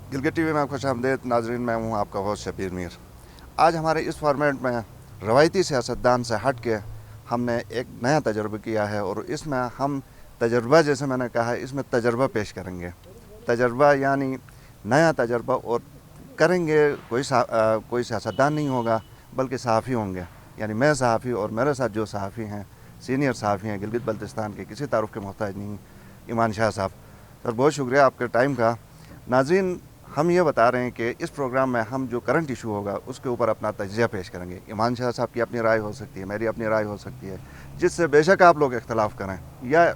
Gilgit TV में खुश आमदेद नाजरीन। मैं हूँ आपका होस्ट शबीर मीर। आज हमारे इस फॉर्मेट में रवायती सियासतदान से हट के हमने एक नया तजर्बा किया है और इसमें हम तजर्बा, जैसे मैंने कहा, इसमें तजर्बा पेश करेंगे। तजर्बा यानी नया तजर्बा, और करेंगे कोई सियासतदान नहीं होगा बल्कि सहाफ़ी होंगे। यानी मैं सहाफ़ी और मेरे साथ जो सहाफ़ी हैं, सीनियर सहाफ़ी हैं गिलगित बल्तिस्तान के, किसी तारुफ के मोहताज नहीं, ईमान शाह साहब। सर बहुत शुक्रिया आपके टाइम का। नाज़रीन, हम ये बता रहे हैं कि इस प्रोग्राम में हम जो करंट इशू होगा उसके ऊपर अपना तजिया पेश करेंगे। ईमान शाह साहब की अपनी राय हो सकती है, मेरी अपनी राय हो सकती है, जिससे बेशक आप लोग इख्तलाफ करें या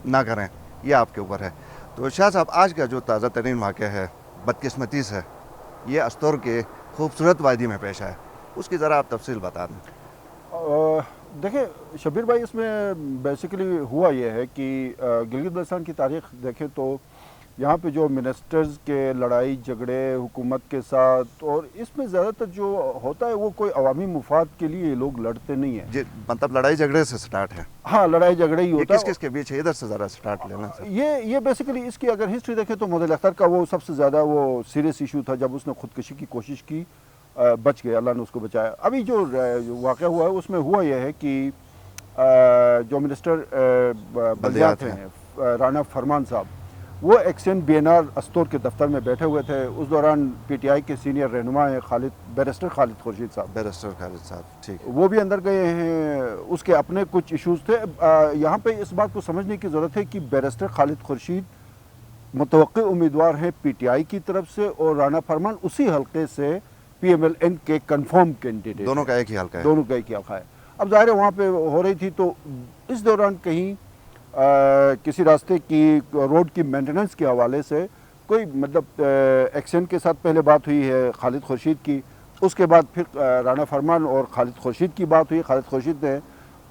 ना करें, ये आपके ऊपर है। तो शाह साहब, आज का जो ताज़ा तरीन वाक़या है, बदकिस्मती से ये अस्तौर के खूबसूरत वादी में पेश आया, उसकी ज़रा आप तफसील बता दें। देखिए शबीर भाई, इसमें बेसिकली हुआ यह है कि गिलगित बल्तिस्तान की तारीख़ देखें तो यहाँ पे जो मिनिस्टर्स के लड़ाई झगड़े हुकूमत के साथ, और इसमें ज़्यादातर जो होता है वो कोई अवामी मुफाद के लिए लोग लड़ते नहीं है। जी, मतलब लड़ाई झगड़े से स्टार्ट है। हाँ, लड़ाई झगड़े ही होता है। किस किस के बीच है, इधर से ज़रा स्टार्ट लेना सर। ये बेसिकली इसकी अगर हिस्ट्री देखें तो मोहम्मद अख्तर का वो सबसे ज़्यादा वो सीरियस इशू था जब उसने खुदकुशी की कोशिश की, बच गया, अल्लाह ने उसको बचाया। अभी जो वाक़या हुआ है उसमें हुआ यह है कि जो मिनिस्टर बल्दियात हैं राना फरमान साहब, वो एक्शन BNR अस्तौर के दफ्तर में बैठे हुए थे। उस दौरान PTI के सीनियर रहनुमा हैं बैरिस्टर खालिद खुर्शीद साहब, ठीक, वो भी अंदर गए हैं। उसके अपने कुछ इश्यूज थे। यहाँ पे इस बात को समझने की ज़रूरत है कि बैरिस्टर खालिद खुर्शीद मुतवक्किल उम्मीदवार हैं PTI की तरफ से, और राना फरमान उसी हल्के से PMLN के कन्फर्म कैंडिडेट। दोनों का एक ही हल्का है। दोनों का एक ही हल्का है। अब ज़ाहिर है वहाँ पे हो रही थी, तो इस दौरान कहीं किसी रास्ते की रोड की मेंटेनेंस के हवाले से कोई मतलब एक्शन के साथ पहले बात हुई है खालिद खुर्शीद की। उसके बाद फिर राना फरमान और खालिद खुर्शीद की बात हुई। खालिद खुर्शीद ने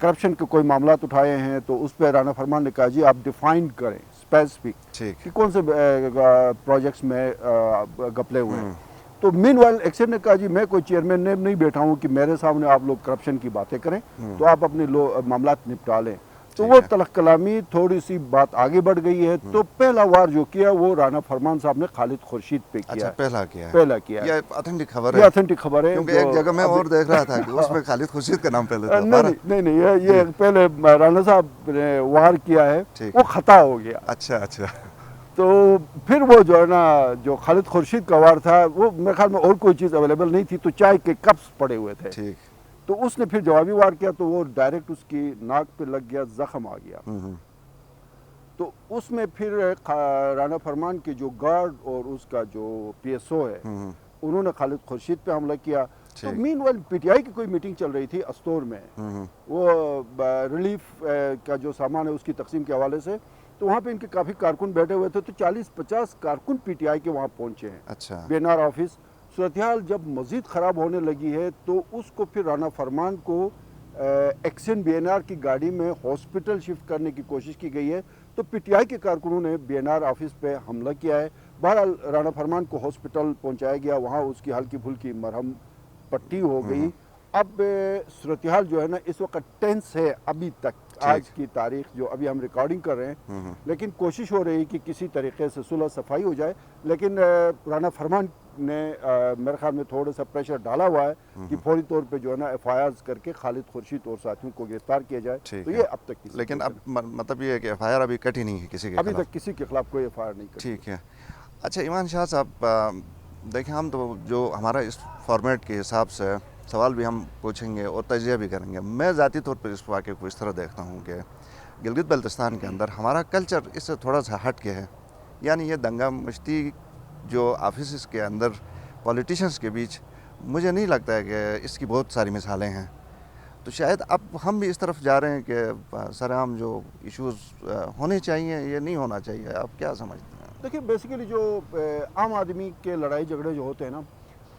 करप्शन के कोई मामलात उठाए हैं, तो उस पर राना फरमान ने कहा जी आप डिफाइन करें स्पेसिफिक कि कौन से प्रोजेक्ट्स में गपले हुए हैं। तो मीनवाइल एक्शन ने कहा जी मैं कोई चेयरमैन ने नहीं बैठा हूँ कि मेरे सामने आप लोग करप्शन की बातें करें, तो आप अपने मामलात निपटा लें। तो वो तलख कलामी थोड़ी सी बात आगे बढ़ गई है। तो पहला वार जो किया वो राना फरमान साहब ने खालिद खुर्शीद पे किया। अच्छा, पहला किया। ये ऑथेंटिक खबर है। ये ऑथेंटिक खबर है, क्योंकि एक जगह मैं और देख रहा था कि उसमें खालिद खुर्शीद का नाम पहले था। नहीं, ये पहले राना साहब ने वार किया है, वो खता हो गया। अच्छा, तो फिर वो जो है ना, जो खालिद खुर्शीद का वार था, वो मेरे ख्याल में और कोई चीज़ अवेलेबल नहीं थी, तो चाय के कप्स पड़े हुए थे। ठीक। तो उसने फिर जवाबी वार किया, तो वो डायरेक्ट उसकी नाक पे लग गया, जख्म आ गया। तो उसमें फिर राना फरमान के जो गार्ड और उसका जो PSO है, उन्होंने खालिद खुर्शीद पे हमला किया। तो मीनवाइल PTI की कोई मीटिंग चल रही थी अस्तौर में, वो रिलीफ का जो सामान है उसकी तकसीम के हवाले से। तो वहाँ पे इनके काफ़ी कारकुन बैठे हुए थे, तो 40-50 कारकुन PTI के वहाँ पहुँचे हैं। अच्छा। BNR office. सूरत-ए-हाल जब मज़ीद ख़राब होने लगी है, तो उसको फिर राना फरमान को एक्शन BNR की गाड़ी में हॉस्पिटल शिफ्ट करने की कोशिश की गई है। तो PTI के कारकुनों ने BNR ऑफिस पे हमला किया है। बहरहाल राना फरमान को हॉस्पिटल पहुंचाया गया, वहाँ उसकी हल्की फुल्की मरहम पट्टी हो गई। अब सूरत-ए-हाल जो है ना इस वक्त टेंस है अभी तक, आज की तारीख जो अभी हम रिकॉर्डिंग कर रहे हैं। लेकिन कोशिश हो रही कि किसी तरीके से सुलह सफाई हो जाए, लेकिन राना फरमान ने मेरे ख्याल में थोड़ा सा प्रेशर डाला हुआ है कि फौरी तौर पे जो है ना FIRs करके खालिद खुर्शीद और साथियों को गिरफ्तार किया जाए। तो ये अब तक लेकिन अब मतलब ये है कि FIR अभी कटी नहीं है किसी के अभी तक किसी के खिलाफ कोई FIR नहीं कटी। ठीक है। अच्छा ईमान शाह साहब, देखें, हम तो जो हमारा इस फॉर्मेट के हिसाब से सवाल भी हम पूछेंगे और तजिया भी करेंगे। मैं ज़ाती तौर पर इस वाक़े को इस तरह देखता हूँ कि गिलगित बल्तिस्तान के अंदर हमारा कल्चर इससे थोड़ा सा हट के है। यानी ये दंगा मश्ती जो ऑफिस के अंदर पॉलिटिशियंस के बीच, मुझे नहीं लगता है कि इसकी बहुत सारी मिसालें हैं। तो शायद अब हम भी इस तरफ जा रहे हैं कि सरेआम जो इश्यूज़ होने चाहिए ये नहीं होना चाहिए। आप क्या समझते हैं? देखिए बेसिकली जो आम आदमी के लड़ाई झगड़े जो होते हैं ना,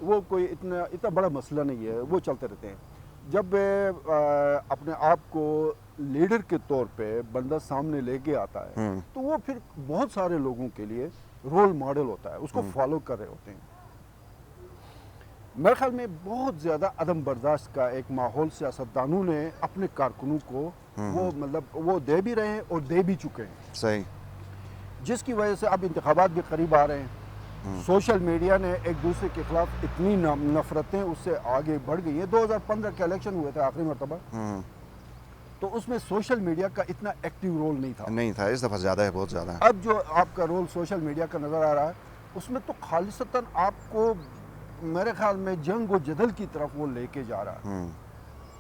वो कोई इतना बड़ा मसला नहीं है, वो चलते रहते हैं। जब अपने आप को लीडर के तौर पे बंदा सामने लेके आता है, तो वो फिर बहुत सारे लोगों के लिए रोल मॉडल होता है, उसको फॉलो कर रहे होते हैं। मेरे ख्याल में बहुत ज़्यादा अदम बर्दाश्त का एक माहौल सियासतदानों ने अपने कारकुनों को वो मतलब वो दे भी रहे हैं और दे भी चुके हैं। सही। जिसकी वजह से अब इंतखाबात भी करीब आ रहे हैं, सोशल मीडिया ने एक दूसरे के खिलाफ इतनी नफरतें उससे आगे बढ़ गई हैं। 2015 के इलेक्शन हुए थे आखिरी मरतबा, तो उसमें सोशल मीडिया का इतना एक्टिव रोल नहीं था। नहीं था, इस दफ़ा ज़्यादा है, बहुत ज़्यादा है। अब जो आपका रोल सोशल मीडिया का नज़र आ रहा है, उसमें तो खालिसतन आपको मेरे ख्याल में जंग व जदल की तरफ वो लेके जा रहा है।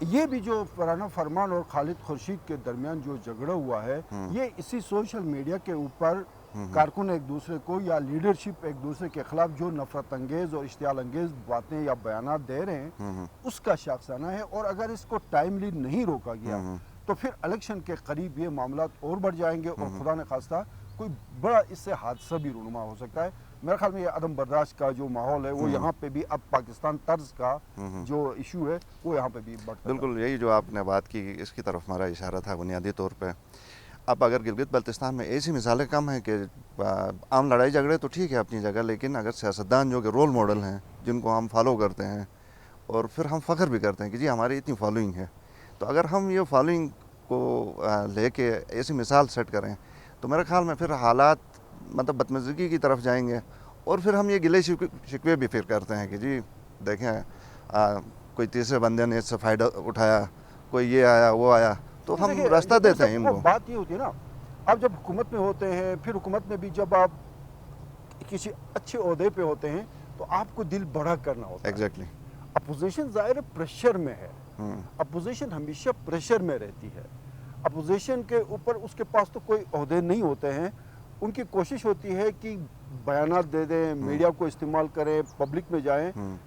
ये भी जो राना फरमान और खालिद खुर्शीद के दरमियान जो झगड़ा हुआ है, ये इसी सोशल मीडिया के ऊपर कारकुन एक दूसरे को या लीडरशिप एक दूसरे के खिलाफ जो नफरत अंगेज और इश्तियाल अंगेज बातें या बयानात दे रहे हैं, उसका शाखसाना है। और अगर इसको टाइमली नहीं रोका गया तो फिर इलेक्शन के करीब ये मामला और बढ़ जाएंगे और खुदा न खास्ता कोई बड़ा इससे हादसा भी रूनुमा हो सकता है। मेरे ख्याल में ये अदम बर्दाश्त का जो माहौल है वो यहाँ पे भी अब पाकिस्तान तर्ज का जो इशू है वो यहाँ पे भी बढ़ता है। बिल्कुल, यही जो आपने बात की इसकी तरफ हमारा इशारा था बुनियादी तौर पे। अब अगर गिलगित बल्तिस्तान में ऐसी मिसालें कम हैं कि आम लड़ाई झगड़े तो ठीक है अपनी जगह, लेकिन अगर सियासतदान जो कि रोल मॉडल हैं जिनको हम फॉलो करते हैं और फिर हम फ़ख्र भी करते हैं कि जी हमारी इतनी फॉलोइंग है, तो अगर हम ये फॉलोइंग को लेके ऐसी मिसाल सेट करें तो मेरे ख्याल में फिर हालात मतलब बदमज़गी की तरफ जाएंगे। और फिर हम ये गिले शिकवे भी फिर करते हैं कि जी देखें कोई तीसरे बंदे ने इससे फ़ायदा उठाया, कोई ये आया वो आया, तो हम रास्ता देते हैं इनको। बात ये होती है ना, आप जब हुकूमत में होते हैं, फिर हुकूमत में भी जब आप किसी अच्छे ओहदे पे होते हैं तो आपको दिल बड़ा करना होता है। एग्जैक्टली। अपोजिशन ज़ाहिर प्रेशर में है, अपोजिशन हमेशा प्रेशर में रहती है। अपोजिशन के ऊपर उसके पास तो कोई ओहदे नहीं होते हैं, उनकी कोशिश होती है कि बयानात दे दें, मीडिया को इस्तेमाल करें, पब्लिक में जाएं।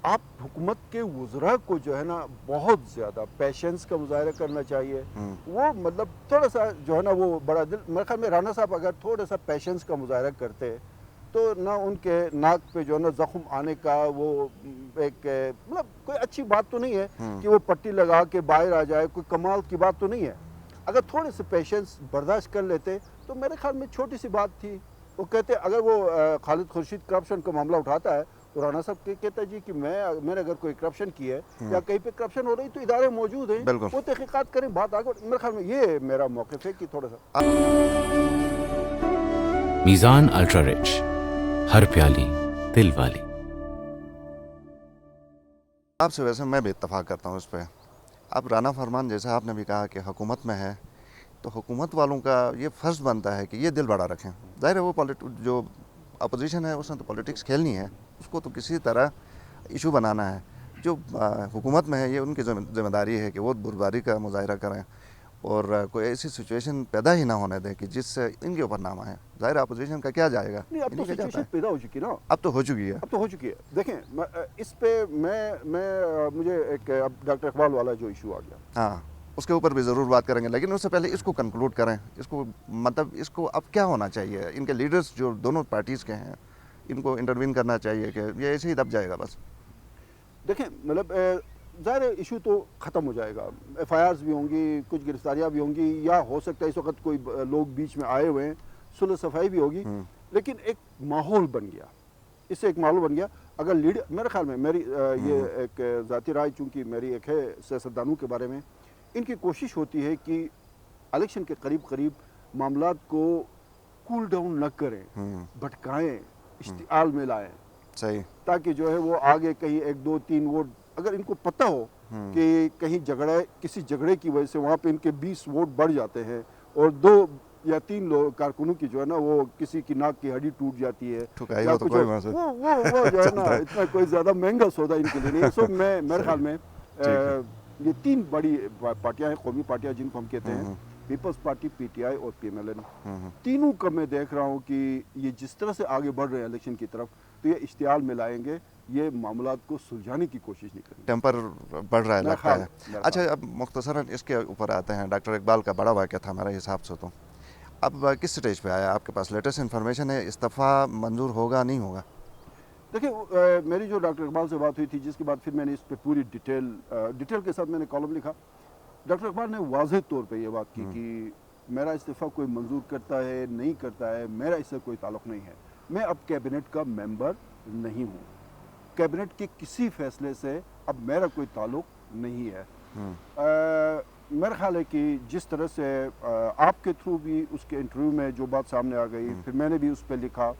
आप हुकूमत के वज़रा को जो है ना बहुत ज़्यादा पेशेंस का मुजाहरा करना चाहिए। वो मतलब थोड़ा सा जो है ना वो बड़ा दिल, मेरे ख्याल में राना साहब अगर थोड़ा सा पेशेंस का मुजाहरा करते तो ना उनके नाक पे जो है ना ज़ख्म आने का वो एक मतलब कोई अच्छी बात तो नहीं है कि वो पट्टी लगा के बाहर आ जाए, कोई कमाल की बात तो नहीं है। अगर थोड़े से पेशेंस बर्दाश्त कर लेते तो मेरे ख्याल में छोटी सी बात थी। वो कहते अगर वो खालिद खुर्शीद करप्शन का मामला उठाता है तो राना साहब कहता जी कि मैंने अगर कोई करप्शन की है या कहीं पे करप्शन हो रही तो इदारे मौजूद हैं, वो तहकीकात करें, बात आगे। मेरे ख्याल में ये मेरा मौक़िफ़ है कि थोड़ा सा मीज़ान अल्ट्रा रिच, हर प्याली दिल वाली। आपसे वैसे मैं भी इत्तफाक करता हूँ इस पर। अब राना फरमान जैसा आपने भी कहा कि हुकूमत में है तो हुकूमत वालों का ये फ़र्ज़ बनता है कि ये दिल बड़ा रखें। ज़ाहिर है वो जो अपोजिशन है उसने तो पॉलिटिक्स खेलनी है, उसको तो किसी तरह इशू बनाना है। जो हुकूमत में है ये उनकी ज़िम्मेदारी है कि वो बुर्बारी का मुजाहरा करें और कोई ऐसी सिचुएशन पैदा ही ना होने दें कि जिससे इनके ऊपर नाम आए। ज़ाहिर अपोजिशन का क्या जाएगा, नहीं, अब तो सिचुएशन पैदा हो चुकी ना, अब तो हो चुकी है, अब तो हो चुकी है। देखें इस पे मैं मुझे एक अब डॉक्टर इकबाल वाला जो इशू आ गया, हाँ उसके ऊपर भी ज़रूर बात करेंगे, लेकिन उससे पहले इसको कंक्लूड करें। इसको मतलब इसको अब क्या होना चाहिए, इनके लीडर्स जो दोनों पार्टीज़ के हैं इनको इंटरवीन करना चाहिए कि ये ऐसे ही दब जाएगा बस। देखें मतलब ज़ाहिर इशू तो ख़त्म हो जाएगा, FIRs भी होंगी, कुछ गिरफ्तारियाँ भी होंगी, या हो सकता है इस वक्त कोई लोग बीच में आए हुए हैं, सुलह सफाई भी होगी, लेकिन एक माहौल बन गया, इससे एक माहौल बन गया। अगर लीडर, मेरे ख्याल में मेरी ये एक ज़ाती राय चूँकि मेरी एक है सियासतदानों के बारे में, इनकी कोशिश होती है कि इलेक्शन के करीब करीब मामलात को कूल डाउन न करें, भटकाएँ, इश्तिआल में लाएँ, सही, ताकि जो है वो आगे कहीं 1 2 3 वोट, अगर इनको पता हो कि कहीं किसी झगड़े की वजह से वहाँ पे इनके 20 वोट बढ़ जाते हैं और 2 या 3 लोग कारकुनों की जो है ना वो किसी की नाक की हड्डी टूट जाती है, या तो कुछ वो जो है ना इतना कोई ज़्यादा महंगा सौदा इनके लिए नहीं है। सो मेरे ख्याल में ये 3 बड़ी पार्टियाँ हैं, कौमी पार्टियाँ जिनको हम कहते हैं, पीपल्स पार्टी, PTI और PMLN, तीनों का मैं देख रहा हूँ कि ये जिस तरह से आगे बढ़ रहे हैं इलेक्शन की तरफ, तो ये इश्तियाल में लाएंगे, ये मामलात को सुलझाने की कोशिश नहीं करेंगे। टेम्पर बढ़ रहा है लगता है। अच्छा, अब मुख्तसरन इसके ऊपर आते हैं। डॉक्टर इकबाल का बड़ा वाक़या था हमारे हिसाब से, तो अब किस स्टेज पे आया, आपके पास लेटेस्ट इन्फॉर्मेशन है, इस्तीफ़ा मंजूर होगा नहीं होगा? देखिए मेरी जो डॉक्टर इकबाल से बात हुई थी, जिसके बाद फिर मैंने इस पर पूरी डिटेल के साथ मैंने कॉलम लिखा। डॉक्टर इकबाल ने वाज़ेह तौर पे ये बात की कि मेरा इस्तीफ़ा कोई मंजूर करता है नहीं करता है, मेरा इससे कोई ताल्लुक़ नहीं है, मैं अब कैबिनेट का मेंबर नहीं हूँ, कैबिनेट के किसी फैसले से अब मेरा कोई ताल्लुक़ नहीं है। मेरा ख्याल है कि जिस तरह से आपके थ्रू भी उसके इंटरव्यू में जो बात सामने आ गई, फिर मैंने भी उस पर लिखा,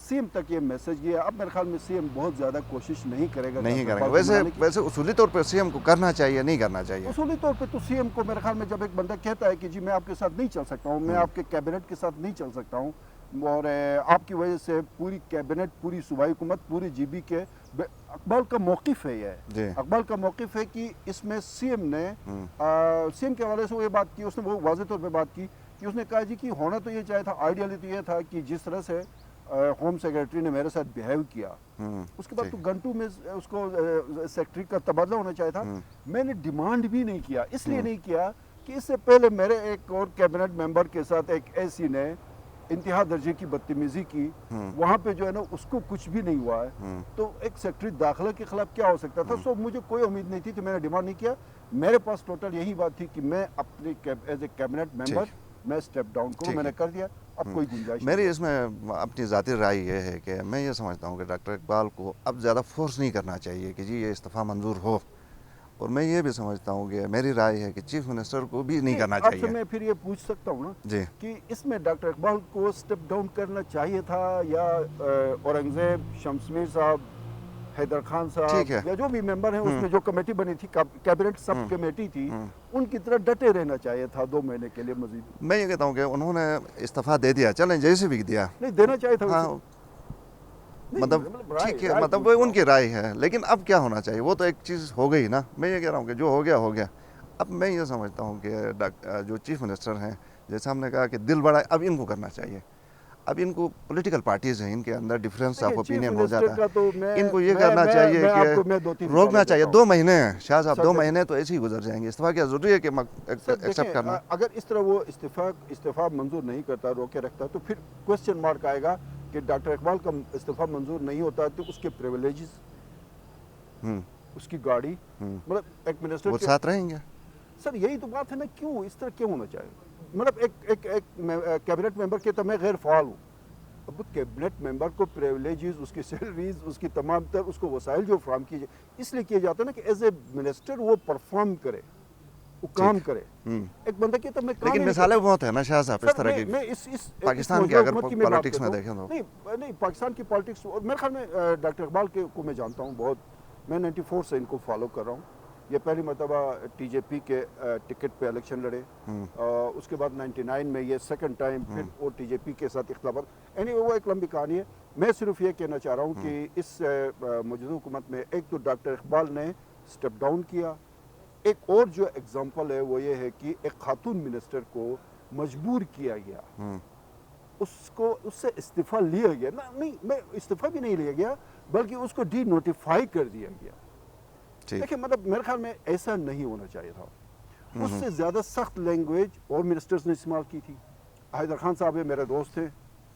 سی ایم تک یہ میسج گیا. اب میرے خیال میں سی ایم بہت زیادہ کوشش نہیں کرے گا. نہیں کریں گے. ویسے اصولی طور پہ سی ایم کو کرنا چاہیے, نہیں کرنا چاہیے. اصولی طور پہ تو سی ایم کو میرے خیال میں جب ایک بندہ کہتا ہے کہ جی میں آپ کے ساتھ نہیں چل سکتا ہوں, میں آپ کے کیبنٹ کے ساتھ نہیں چل سکتا ہوں, اور آپ کی وجہ سے پوری کیبنٹ, پوری صوبائی حکومت, پوری جی بی کے, اقبال کا موقف ہے یہ. اقبال کا موقف ہے کہ اس میں سی ایم نے سی ایم کے حوالے سے وہ یہ بات کی, اس نے وہ واضح طور پہ بات کی کہ اس نے کہا جی کہ ہونا تو یہ چاہے تھا, آئیڈیلی تو یہ تھا کہ جس طرح سے ہوم سیکریٹری نے میرے ساتھ بیہیو کیا, اس کے بعد تو گھنٹوں میں اس کو سیکریٹری کا تبادلہ ہونا چاہیے تھا. میں نے ڈیمانڈ بھی نہیں کیا, اس لیے نہیں کیا کہ اس سے پہلے میرے ایک اور کیبنٹ ممبر کے ساتھ ایک ایسی نے انتہا درجے کی بدتمیزی کی, وہاں پہ جو ہے نا اس کو کچھ بھی نہیں ہوا ہے, تو ایک سیکریٹری داخلہ کے خلاف کیا ہو سکتا تھا. سو مجھے کوئی امید نہیں تھی, تو میں نے ڈیمانڈ نہیں کیا. میرے پاس ٹوٹل یہی بات تھی کہ میں اپنے ایز اے کیبنٹ ممبر میں اسٹیپ ڈاؤن کروں, میں نے کر دیا. اب کوئی گنجائش میری اس میں اپنی ذاتی رائے یہ ہے کہ میں یہ سمجھتا ہوں کہ ڈاکٹر اقبال کو اب زیادہ فورس نہیں کرنا چاہیے کہ جی یہ استعفیٰ منظور ہو, اور میں یہ بھی سمجھتا ہوں کہ میری رائے ہے کہ چیف منسٹر کو بھی نہیں کرنا چاہیے. آپ سے میں پھر یہ پوچھ سکتا ہوں نا جی کہ اس میں ڈاکٹر اقبال کو اسٹیپ ڈاؤن کرنا چاہیے تھا, یا اورنگزیب, شمس میر صاحب, حیدر خان صاحب, یا جو بھی ممبر ہیں اس میں جو کمیٹی بنی تھی, کیبنٹ سب کمیٹی تھی, ان کی طرح ڈٹے رہنا چاہیے تھا 2 مہینے کے لیے مزید. میں یہ کہتا ہوں کہ انہوں نے استعفیٰ دے دیا, چلیں جیسے بھی دیا, نہیں دینا چاہیے تھا. مطلب ٹھیک ہے, مطلب وہ ان کی رائے ہے, لیکن اب کیا ہونا چاہیے, وہ تو ایک چیز ہو گئی نا. میں یہ کہہ رہا ہوں کہ جو ہو گیا ہو گیا. اب میں یہ سمجھتا ہوں کہ جو چیف منسٹر ہیں, جیسے ہم نے کہا کہ دل بڑا ہے, اب ان کو کرنا چاہیے. اب ان کو پولیٹیکل پارٹیز ہیں, ان کے اندر ڈفرینس آف اوپینین ہو جاتا ہے, ان کو یہ کرنا چاہیے کہ روکنا چاہیے. 2 مہینے ہیں شاہ صاحب, 2 مہینے تو ایسے ہی گزر جائیں گے. استعفیٰ کیا ضروری ہے کہ ایکسیپٹ کرنا. اگر اس طرح وہ استعفیٰ منظور نہیں کرتا, روکے رکھتا, تو پھر کوسچن مارک آئے گا کہ ڈاکٹر اقبال کا استعفیٰ منظور نہیں ہوتا تو اس کے پریویلیجز, اس کی گاڑی, مطلب ایک منسٹر وہ ساتھ رہیں گے. سر یہی تو بات ہے نا, کیوں اس طرح کیوں ہونا چاہیے. مطلب ایک کیبنٹ ممبر کے تو میں غیر فعال ہوں, اب کیبنٹ ممبر کو پریویلیجز, اس کی سیلریز, اس کی تمام تر اس کو وسائل جو فراہم کیے اس لیے کیا جاتا ہے نا کہ ایز اے منسٹر وہ پرفارم کرے, وہ کام کرے. ایک بندہ کہتا ہے میں کام, لیکن مثالیں بہت ہیں نا شاہ صاحب اس طرح کی. پاکستان کے اگر پالیٹکس میں دیکھیں تو نہیں, پاکستان کی پالیٹکس, اور میرے خیال میں ڈاکٹر اقبال کو میں جانتا ہوں بہت, میں 94 سے ان کو فالو کر رہا ہوں. یہ پہلی مرتبہ ٹی جے پی کے ٹکٹ پہ الیکشن لڑے, اس کے بعد 99 میں یہ سیکنڈ ٹائم پھر وہ ٹی جے پی کے ساتھ اختلافات. وہ ایک لمبی کہانی ہے. میں صرف یہ کہنا چاہ رہا ہوں کہ اس موجودہ حکومت میں ایک تو ڈاکٹر اقبال نے اسٹیپ ڈاؤن کیا, ایک اور جو ایگزامپل ہے وہ یہ ہے کہ ایک خاتون منسٹر کو مجبور کیا گیا, اس سے استعفیٰ لیا گیا. نہیں, میں استعفیٰ بھی نہیں لیا گیا, بلکہ اس کو ڈی نوٹیفائی کر دیا گیا. دیکھیں مطلب میرے خیال میں ایسا نہیں ہونا چاہیے تھا. اس سے زیادہ سخت لینگویج اور منسٹرز نے استعمال کی تھی. حیدر خان صاحب ہے, میرے دوست تھے,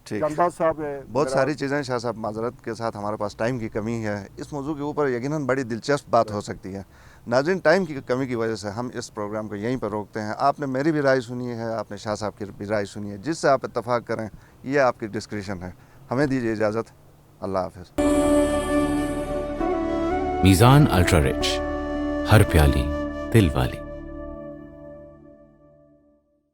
جانباز صاحب ہے, بہت ساری چیزیں. شاہ صاحب معذرت کے ساتھ ہمارے پاس ٹائم کی کمی ہے, اس موضوع کے اوپر یقیناً بڑی دلچسپ بات ہو سکتی ہے. ناظرین, ٹائم کی کمی کی وجہ سے ہم اس پروگرام کو یہیں پر روکتے ہیں. آپ نے میری بھی رائے سنی ہے, آپ نے شاہ صاحب کی بھی رائے سنی ہے, جس سے آپ اتفاق کریں یہ آپ کی ڈسکریشن ہے. ہمیں دیجیے اجازت. اللہ حافظ. میزان الٹرا رچ, ہر پیالی دل والی.